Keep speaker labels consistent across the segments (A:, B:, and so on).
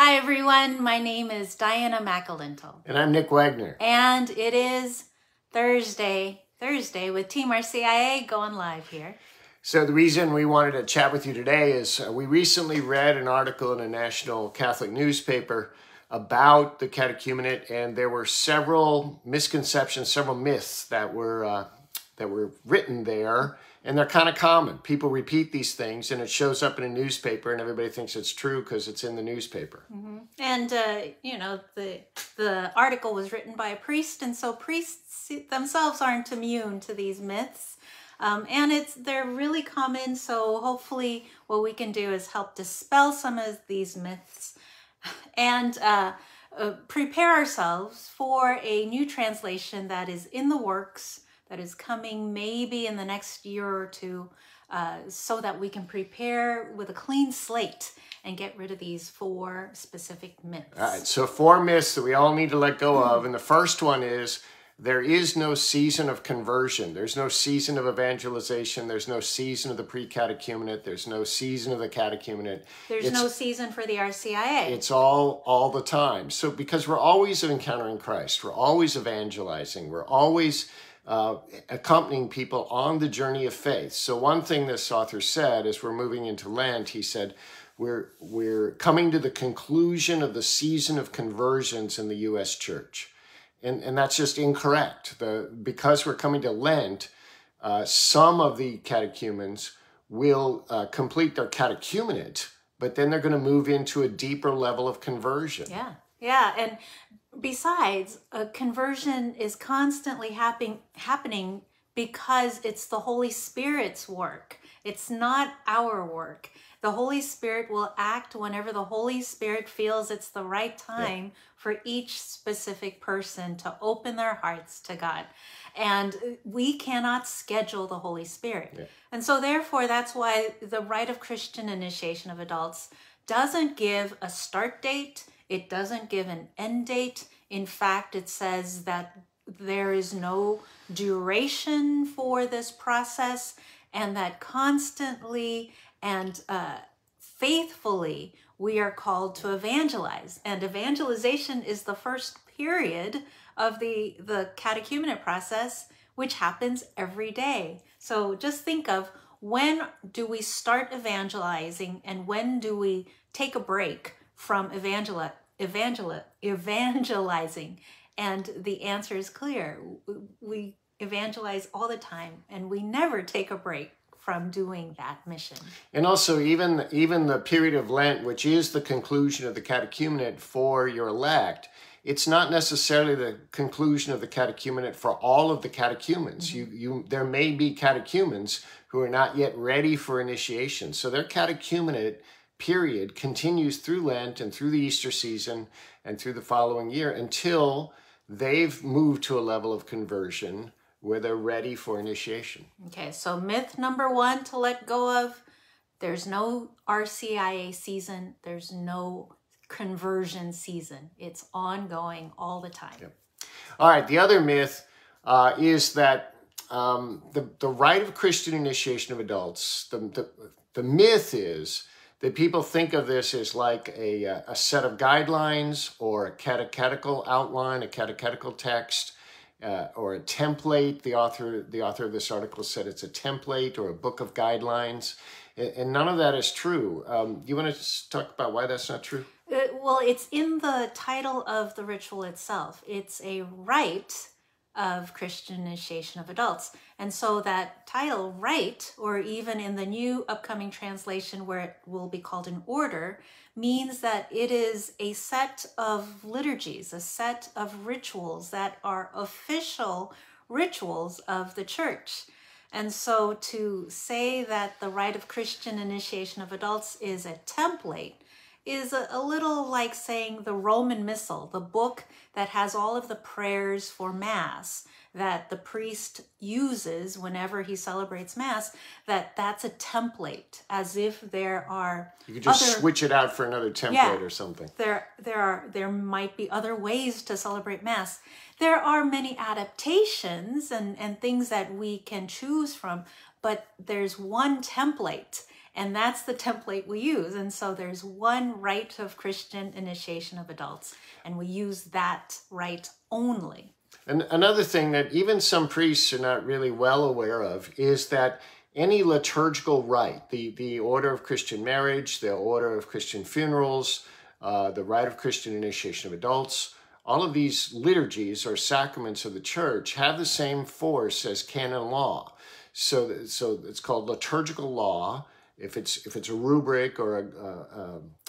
A: Hi everyone, my name is Diana McAlintal.
B: And I'm Nick Wagner.
A: And it is Thursday with Team RCIA going live here.
B: So the reason we wanted to chat with you today is we recently read an article in a national Catholic newspaper about the catechumenate, and there were several misconceptions, several myths that were written there, and they're kind of common. People repeat these things, and it shows up in a newspaper, and everybody thinks it's true because it's in the newspaper.
A: Mm-hmm. And the article was written by a priest, and so priests themselves aren't immune to these myths. And they're really common, so hopefully what we can do is help dispel some of these myths and prepare ourselves for a new translation that is in the works, that is coming maybe in the next year or two, so that we can prepare with a clean slate and get rid of these 4 specific myths.
B: All right, so 4 myths that we all need to let go of, and the first one is there is no season of conversion. There's no season of evangelization. There's no season of the pre-catechumenate. There's no season of the catechumenate.
A: There's no season for the RCIA.
B: It's all the time. So because we're always encountering Christ, we're always evangelizing, we're always accompanying people on the journey of faith. So one thing this author said as we're moving into Lent, he said, we're coming to the conclusion of the season of conversions in the U.S. church. And that's just incorrect. Because we're coming to Lent, some of the catechumens will complete their catechumenate, but then they're going to move into a deeper level of conversion.
A: Yeah. And besides, a conversion is constantly happening because it's the Holy Spirit's work. It's not our work. The Holy Spirit will act whenever the Holy Spirit feels it's the right time for each specific person to open their hearts to God. And we cannot schedule the Holy Spirit. Yeah. And so therefore, that's why the Rite of Christian Initiation of Adults doesn't give a start date. It doesn't give an end date. In fact, it says that there is no duration for this process, and that constantly and faithfully we are called to evangelize. And evangelization is the first period of the catechumenate process, which happens every day. So just think of, when do we start evangelizing and when do we take a break from evangelizing? And the answer is clear. We evangelize all the time, and we never take a break from doing that mission.
B: And also even the period of Lent, which is the conclusion of the catechumenate for your elect, it's not necessarily the conclusion of the catechumenate for all of the catechumens. Mm-hmm. There may be catechumens who are not yet ready for initiation. So their catechumenate period continues through Lent and through the Easter season and through the following year until they've moved to a level of conversion where they're ready for initiation.
A: Okay, so myth number 1 to let go of: there's no RCIA season, there's no conversion season. It's ongoing all the time.
B: Yep. All right, the other myth is that the Rite of Christian Initiation of Adults, the myth is that people think of this as like a set of guidelines or a catechetical outline, a catechetical text, or a template. The author of this article said it's a template or a book of guidelines, and none of that is true. You want to talk about why that's not true?
A: Well, it's in the title of the ritual itself. It's a rite of Christian Initiation of Adults. And so that title, rite, or even in the new upcoming translation where it will be called an order, means that it is a set of liturgies, a set of rituals that are official rituals of the church. And so to say that the Rite of Christian Initiation of Adults is a template is a little like saying the Roman Missal, the book that has all of the prayers for Mass that the priest uses whenever he celebrates Mass, that's a template, as if there are
B: You could just switch it out for another template or something.
A: There might be other ways to celebrate Mass. There are many adaptations and things that we can choose from, but there's one template. And that's the template we use. And so there's one rite of Christian initiation of adults, and we use that rite only.
B: And another thing that even some priests are not really well aware of is that any liturgical rite, the order of Christian marriage, the order of Christian funerals, the rite of Christian initiation of adults, all of these liturgies or sacraments of the church have the same force as canon law. So it's called liturgical law. If it's a rubric or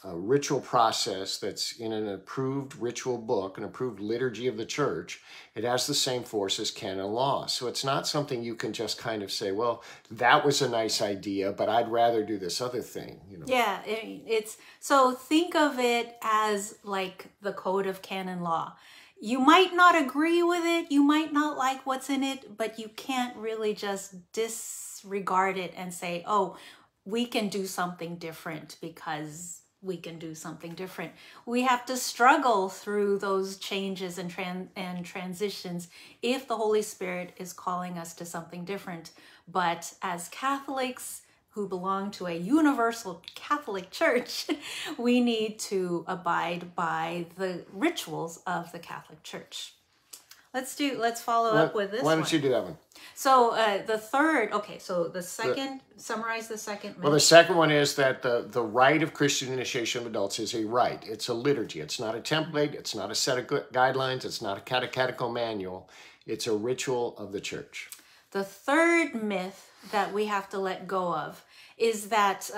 B: a ritual process that's in an approved ritual book, an approved liturgy of the church, it has the same force as canon law. So it's not something you can just kind of say, well, that was a nice idea, but I'd rather do this other thing. You know?
A: Yeah, it's so think of it as like the code of canon law. You might not agree with it, you might not like what's in it, but you can't really just disregard it and say, oh, we can do something different because we can do something different. We have to struggle through those changes and transitions if the Holy Spirit is calling us to something different. But as Catholics who belong to a universal Catholic Church, we need to abide by the rituals of the Catholic Church. Let's follow up with this one.
B: Why don't you do that one?
A: So the third, okay, so the second, summarize the second myth.
B: Well, the second one is that the rite of Christian initiation of adults is a rite. It's a liturgy. It's not a template. It's not a set of guidelines. It's not a catechetical manual. It's a ritual of the church.
A: The third myth that we have to let go of is that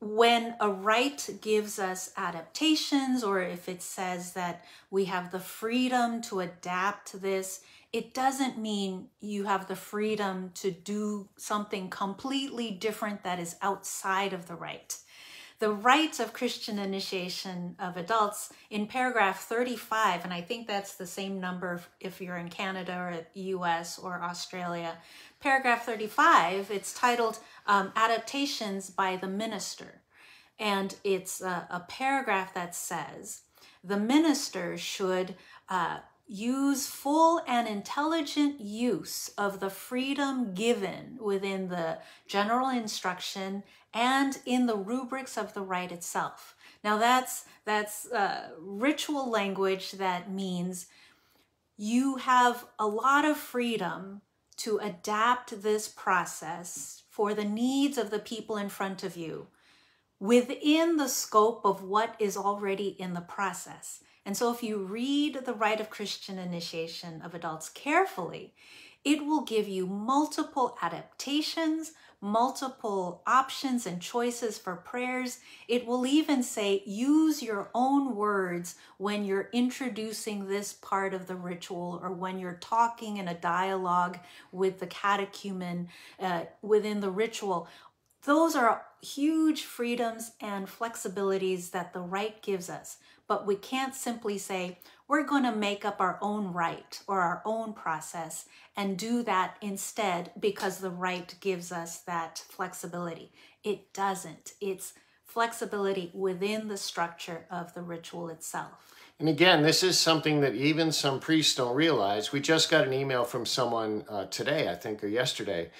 A: when a rite gives us adaptations, or if it says that we have the freedom to adapt this, it doesn't mean you have the freedom to do something completely different that is outside of the rite. The rite of Christian initiation of adults in paragraph 35, and I think that's the same number if you're in Canada or US or Australia, paragraph 35, it's titled Adaptations by the Minister. And it's a paragraph that says, the minister should use full and intelligent use of the freedom given within the general instruction and in the rubrics of the rite itself. Now that's ritual language that means you have a lot of freedom to adapt this process for the needs of the people in front of you within the scope of what is already in the process. And so if you read the Rite of Christian Initiation of Adults carefully, it will give you multiple adaptations, multiple options and choices for prayers. It will even say, use your own words when you're introducing this part of the ritual, or when you're talking in a dialogue with the catechumen within the ritual. Those are huge freedoms and flexibilities that the rite gives us. But we can't simply say, we're going to make up our own rite or our own process and do that instead because the rite gives us that flexibility. It doesn't. It's flexibility within the structure of the ritual itself.
B: And again, this is something that even some priests don't realize. We just got an email from someone today, I think, or yesterday,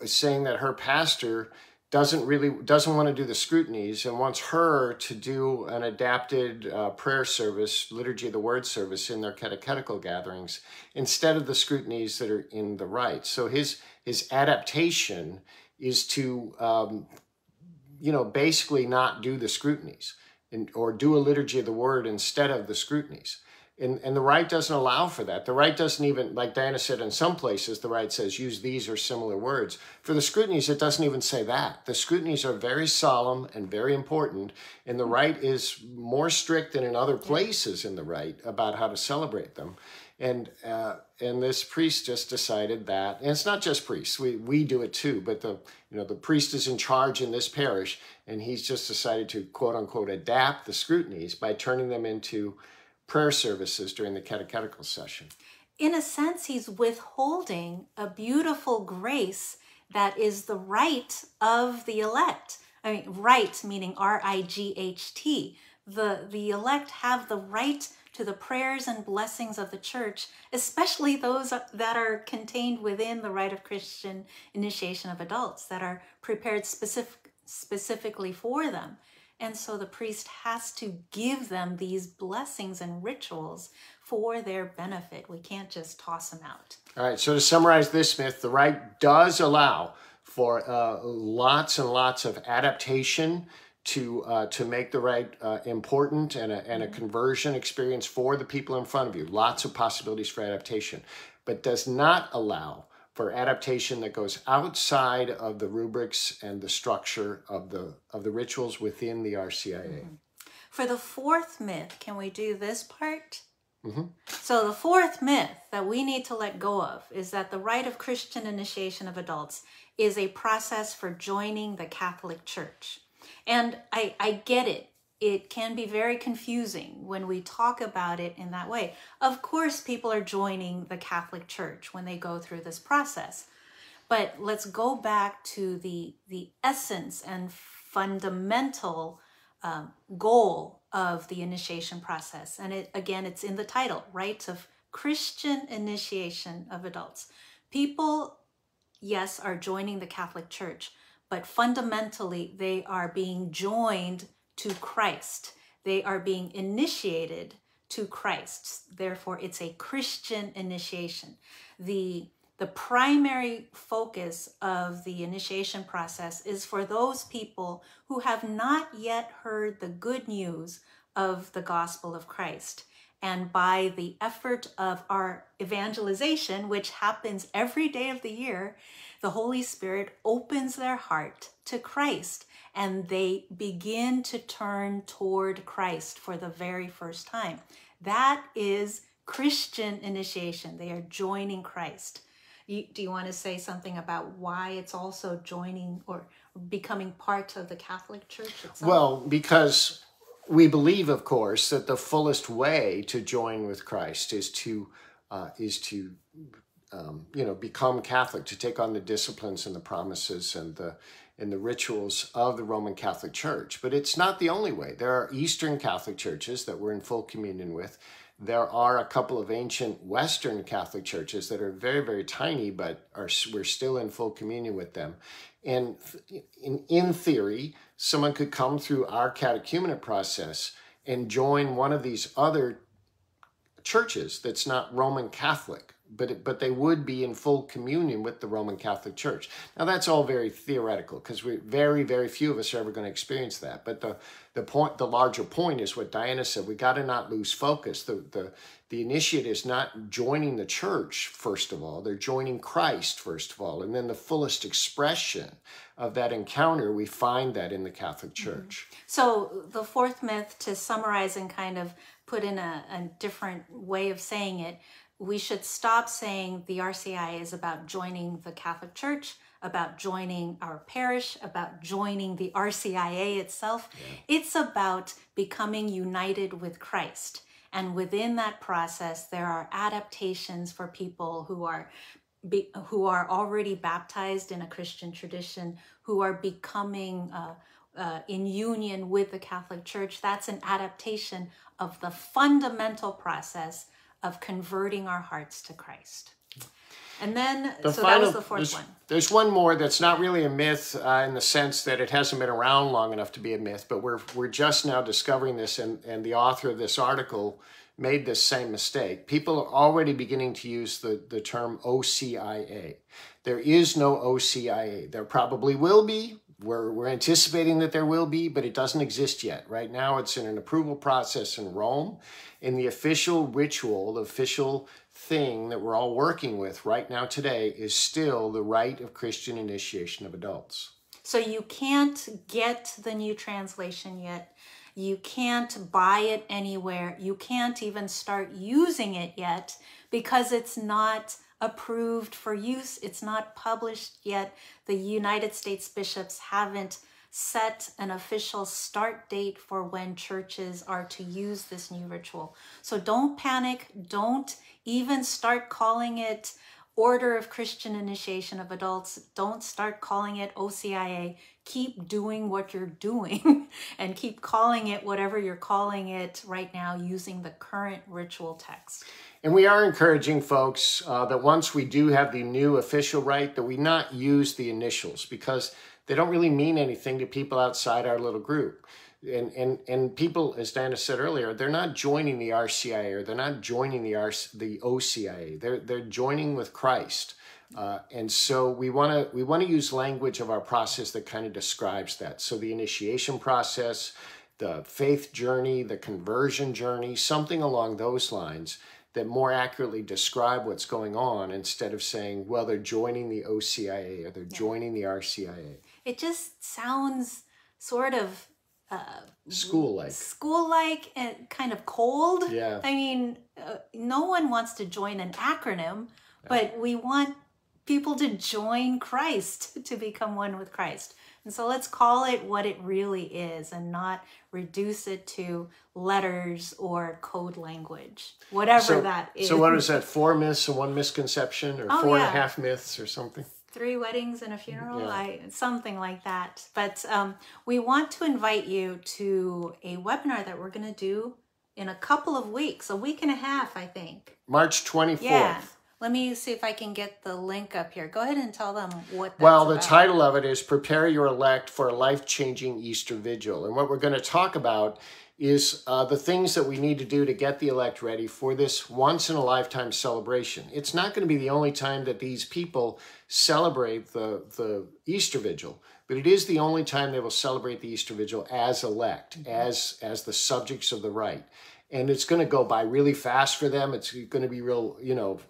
B: saying that her pastor doesn't want to do the scrutinies and wants her to do an adapted prayer service, liturgy of the word service in their catechetical gatherings instead of the scrutinies that are in the rite. So his adaptation is to basically not do the scrutinies or do a liturgy of the word instead of the scrutinies. And the rite doesn't allow for that. The rite doesn't even, like Diana said, in some places, the rite says use these or similar words. For the scrutinies, it doesn't even say that. The scrutinies are very solemn and very important, and the rite is more strict than in other places in the rite about how to celebrate them. And this priest just decided that, and it's not just priests, we do it too, but the priest is in charge in this parish, and he's just decided to quote unquote adapt the scrutinies by turning them into prayer services during the catechetical session.
A: In a sense, he's withholding a beautiful grace that is the right of the elect. I mean, right meaning R-I-G-H-T. The elect have the right to the prayers and blessings of the church, especially those that are contained within the Rite of Christian Initiation of Adults, that are prepared specifically for them. And so the priest has to give them these blessings and rituals for their benefit. We can't just toss them out.
B: All right, so to summarize this myth, the rite does allow for lots and lots of adaptation to make the rite important and a conversion experience for the people in front of you. Lots of possibilities for adaptation, but does not allow for adaptation that goes outside of the rubrics and the structure of the rituals within the RCIA.
A: For the fourth myth, can we do this part? So the fourth myth that we need to let go of is that the rite of Christian initiation of adults is a process for joining the Catholic Church. And I get it. It can be very confusing when we talk about it in that way. Of course, people are joining the Catholic Church when they go through this process. But let's go back to the essence and fundamental goal of the initiation process. And it's in the title, Rite of Christian Initiation of Adults. People, yes, are joining the Catholic Church, but fundamentally they are being joined to Christ. They are being initiated to Christ. Therefore, it's a Christian initiation. The primary focus of the initiation process is for those people who have not yet heard the good news of the gospel of Christ. And by the effort of our evangelization, which happens every day of the year, the Holy Spirit opens their heart to Christ, and they begin to turn toward Christ for the very first time. That is Christian initiation. They are joining Christ. Do you want to say something about why it's also joining or becoming part of the Catholic Church itself?
B: Well, because we believe, of course, that the fullest way to join with Christ is to become Catholic, to take on the disciplines and the promises and the rituals of the Roman Catholic Church. But it's not the only way. There are Eastern Catholic churches that we're in full communion with. There are a couple of ancient Western Catholic churches that are very, very tiny, but we're still in full communion with them. And in theory, someone could come through our catechumenate process and join one of these other churches that's not Roman Catholic, but they would be in full communion with the Roman Catholic Church. Now, that's all very theoretical because very, very few of us are ever going to experience that. But the larger point is what Diana said. We got to not lose focus. The initiate is not joining the church, first of all. They're joining Christ, first of all. And then the fullest expression of that encounter, we find that in the Catholic Church.
A: So the fourth myth, to summarize and kind of put in a different way of saying it, we should stop saying the RCI is about joining the Catholic Church, about joining our parish, about joining the RCIA itself. Yeah. It's about becoming united with Christ. And within that process, there are adaptations for people who are already baptized in a Christian tradition, who are becoming in union with the Catholic Church. That's an adaptation of the fundamental process of converting our hearts to Christ. And then, that was the fourth one.
B: There's one more that's not really a myth in the sense that it hasn't been around long enough to be a myth, but we're just now discovering this, and the author of this article made this same mistake. People are already beginning to use the term OCIA. There is no OCIA. There probably will be. We're anticipating that there will be, but it doesn't exist yet. Right now, it's in an approval process in Rome. And the official ritual, the official thing that we're all working with right now today is still the rite of Christian initiation of adults.
A: So you can't get the new translation yet. You can't buy it anywhere. You can't even start using it yet because it's not approved for use. It's not published yet. The United States bishops haven't set an official start date for when churches are to use this new ritual. So don't panic. Don't even start calling it Order of Christian Initiation of Adults. Don't start calling it OCIA. Keep doing what you're doing and keep calling it whatever you're calling it right now using the current ritual text.
B: And we are encouraging folks that once we do have the new official rite, that we not use the initials, because they don't really mean anything to people outside our little group. And people, as Dana said earlier, they're not joining the RCIA or they're not joining the OCIA. They're joining with Christ. And so we want to use language of our process that kind of describes that. So the initiation process, the faith journey, the conversion journey, something along those lines that more accurately describe what's going on instead of saying, well, they're joining the OCIA or they're joining the RCIA.
A: It just sounds sort of
B: school-like
A: and kind of cold.
B: Yeah.
A: I mean, no one wants to join an acronym, but we want people to join Christ, to become one with Christ. And so let's call it what it really is and not reduce it to letters or code language, whatever that is.
B: So what is that, 4 myths and 1 misconception, or 4.5 myths or something?
A: 3 weddings and a funeral, something like that. But we want to invite you to a webinar that we're going to do in a couple of weeks, a week and a half, I think.
B: March 24th.
A: Yeah. Let me see if I can get the link up here. Go ahead and tell them what that's
B: Well, the
A: about.
B: title of it is Prepare Your Elect for a Life-Changing Easter Vigil. And what we're going to talk about is the things that we need to do to get the elect ready for this once-in-a-lifetime celebration. It's not going to be the only time that these people celebrate the Easter Vigil, but it is the only time they will celebrate the Easter Vigil as elect, as the subjects of the rite. And it's going to go by really fast for them. It's going to be real,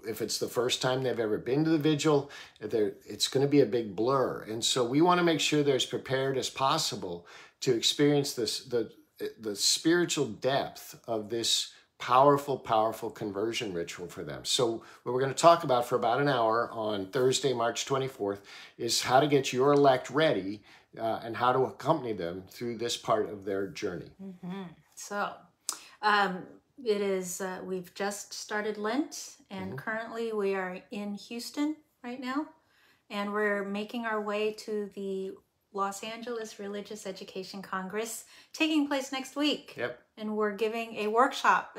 B: if it's the first time they've ever been to the vigil, it's going to be a big blur. And so we want to make sure they're as prepared as possible to experience the spiritual depth of this powerful, powerful conversion ritual for them. So what we're going to talk about for about an hour on Thursday, March 24th, is how to get your elect ready and how to accompany them through this part of their journey.
A: Mm-hmm. So it is, we've just started Lent, and currently we are in Houston right now, and we're making our way to the Los Angeles Religious Education Congress taking place next week.
B: Yep.
A: And we're giving a workshop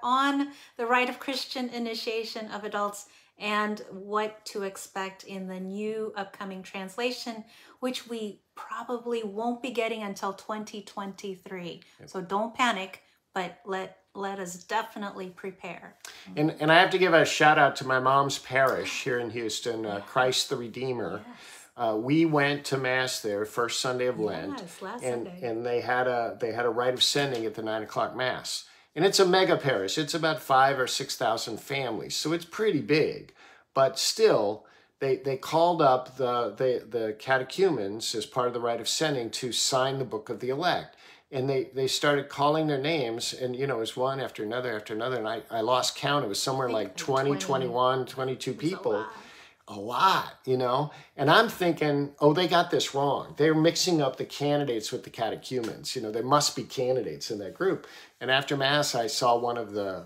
A: on the rite of Christian initiation of adults and what to expect in the new upcoming translation, which we probably won't be getting until 2023. Yep. So don't panic, but let us definitely prepare.
B: And I have to give a shout out to my mom's parish here in Houston, Christ the Redeemer. Yes. We went to Mass there first Sunday of Lent,
A: last Sunday.
B: And they had a rite of sending at the 9 o'clock Mass. And it's a mega parish. It's about 5,000 or 6,000 families, so it's pretty big. But still, they called up the catechumens as part of the rite of sending to sign the Book of the Elect. And they started calling their names, and it was one after another, and I lost count. It was somewhere like 20, 21, 22 people. A lot, and I'm thinking, oh, they got this wrong. They're mixing up the candidates with the catechumens. There must be candidates in that group. And after Mass, I saw one of the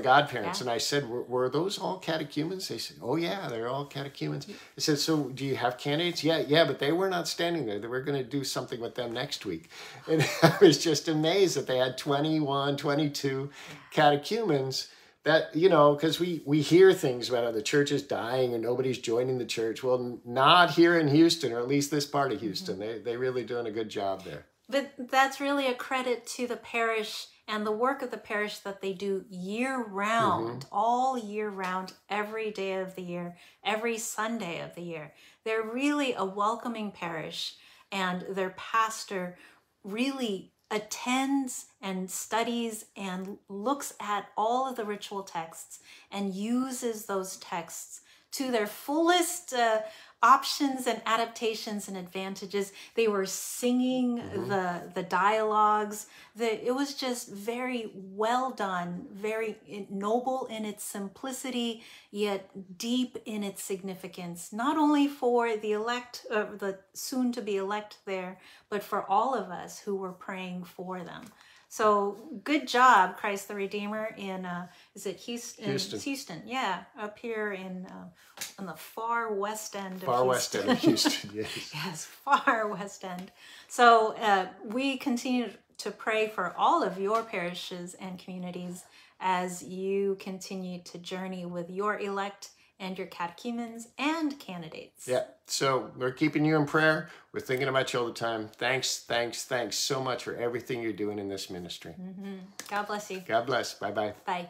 B: godparents, and I said, were those all catechumens? They said, oh yeah, they're all catechumens. I said, so do you have candidates? Yeah, but they were not standing there. They were going to do something with them next week. And I was just amazed that they had 21, 22 catechumens. That, because we hear things about the church is dying or nobody's joining the church. Well, not here in Houston, or at least this part of Houston. They're really doing a good job there.
A: But that's really a credit to the parish and the work of the parish that they do year-round, all year-round, every day of the year, every Sunday of the year. They're really a welcoming parish, and their pastor really attends and studies and looks at all of the ritual texts and uses those texts to their fullest options and adaptations and advantages. They were singing the dialogues. It was just very well done, very noble in its simplicity, yet deep in its significance, not only for the elect, the soon-to-be elect there, but for all of us who were praying for them. So good job, Christ the Redeemer in, is it Houston? Houston, yeah, up here on the far west end of Houston.
B: Far west end of Houston, yes.
A: Yes, far west end. So we continue to pray for all of your parishes and communities as you continue to journey with your elect and your catechumens and candidates.
B: Yeah. So we're keeping you in prayer. We're thinking about you all the time. Thanks so much for everything you're doing in this ministry.
A: God bless you.
B: God bless. Bye-bye.
A: Bye.